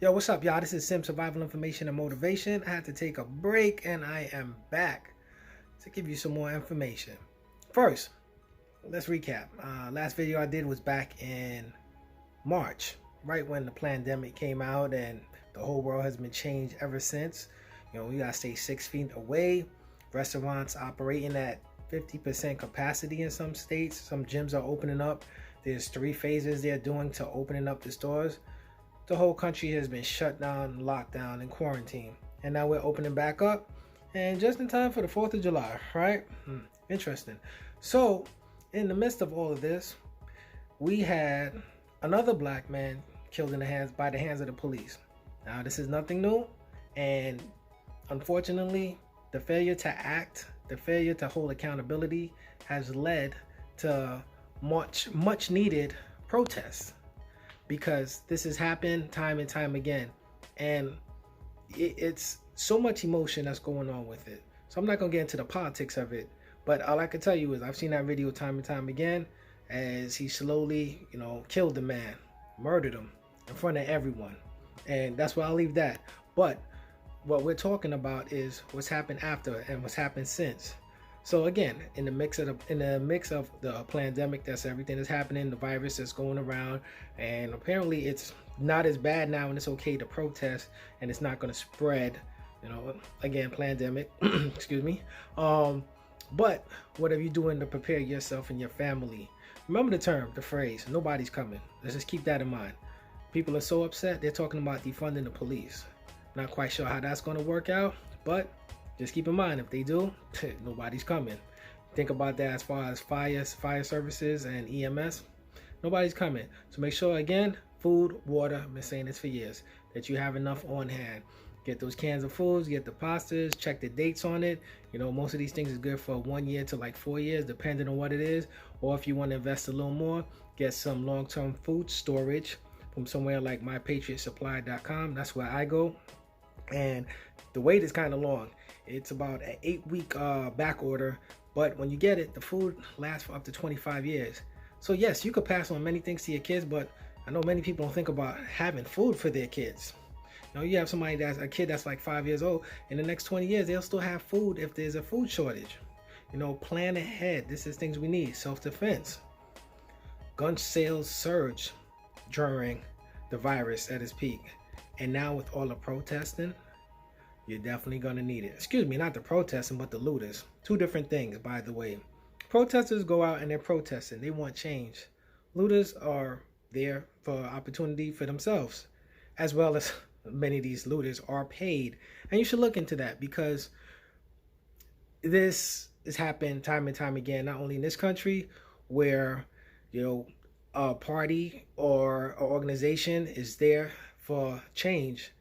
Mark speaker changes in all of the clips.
Speaker 1: Yo, what's up, y'all? This is Sim Survival Information and Motivation. I had to take a break and I am back to give you some more information. First, let's recap. Last video I did was back in March, right when the pandemic came out, and the whole world has been changed ever since. You know, we gotta stay 6 feet away. Restaurants operating at 50% capacity in some states. Some gyms are opening up. There's 3 phases they're doing to opening up the stores. The whole country has been shut down, locked down, and quarantined. And now we're opening back up. And just in time for the 4th of July, right? Interesting. So, in the midst of all of this, we had another black man killed by the hands of the police. Now, this is nothing new. And unfortunately, the failure to act, the failure to hold accountability has led to much needed protests. Because this has happened time and time again, and it's so much emotion that's going on with it. So I'm not gonna get into the politics of it, but all I can tell you is I've seen that video time and time again as he slowly, killed the man, murdered him in front of everyone, and that's where I'll leave that. But what we're talking about is what's happened after and what's happened since. So again, in the mix of the pandemic, that's everything that's happening, the virus that's going around, and apparently it's not as bad now, and it's okay to protest, and it's not going to spread. Again, pandemic. Excuse me. But what are you doing to prepare yourself and your family? Remember the phrase, nobody's coming. Let's just keep that in mind. People are so upset, they're talking about defunding the police. Not quite sure how that's going to work out, but just keep in mind, if they do, nobody's coming. Think about that as far as fire services and EMS. Nobody's coming. So make sure, again, food, water, I've been saying this for years, that you have enough on hand. Get those cans of foods, get the pastas, check the dates on it. Most of these things is good for 1 year to like 4 years, depending on what it is. Or if you want to invest a little more, get some long-term food storage from somewhere like mypatriotsupply.com. That's where I go. And the wait is kind of long. It's about an 8-week back order, but when you get it, the food lasts for up to 25 years. So yes, you could pass on many things to your kids, but I know many people don't think about having food for their kids. You have somebody that's a kid that's like 5 years old. In the next 20 years, they'll still have food if there's a food shortage. Plan ahead. This is things we need. Self-defense. Gun sales surged during the virus at its peak. And now with all the protesting, you're definitely going to need it. Excuse me, not the protesting, but the looters. 2 different things, by the way. Protesters go out and they're protesting. They want change. Looters are there for opportunity for themselves, as well as many of these looters are paid. And you should look into that, because this has happened time and time again, not only in this country, where a party or an organization is there for change,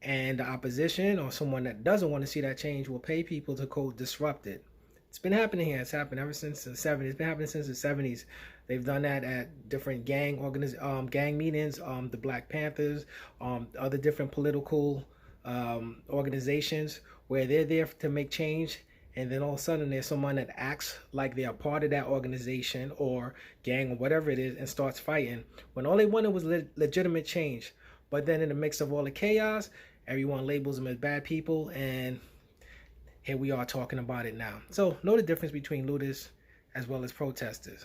Speaker 1: and the opposition or someone that doesn't want to see that change will pay people to quote disrupt it. It's been happening here. It's happened ever since the 70s. It's been happening since the 70s. They've done that at different gang meetings, the Black Panthers, other different political organizations, where they're there to make change. And then all of a sudden there's someone that acts like they are part of that organization or gang or whatever it is and starts fighting, when all they wanted was legitimate change. But then in the mix of all the chaos, everyone labels them as bad people, and here we are talking about it now. So know the difference between looters as well as protesters.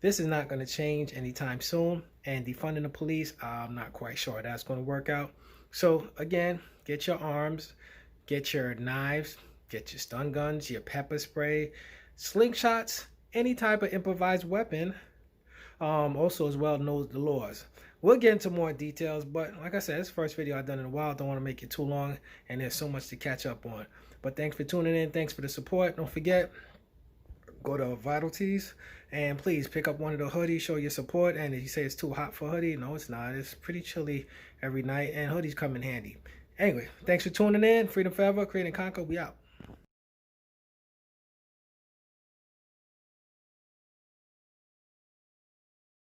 Speaker 1: This is not going to change anytime soon, and defunding the police, I'm not quite sure that's going to work out. So again, get your arms, get your knives, get your stun guns, your pepper spray, slingshots, any type of improvised weapon. Also as well, knows the laws. We'll get into more details, but like I said, it's the first video I've done in a while. Don't want to make it too long, and there's so much to catch up on. But thanks for tuning in. Thanks for the support. Don't forget, go to Vital Tees, and please pick up one of the hoodies. Show your support. And if you say it's too hot for a hoodie, no, it's not. It's pretty chilly every night, and hoodies come in handy. Anyway, thanks for tuning in. Freedom forever. Create and conquer. We out.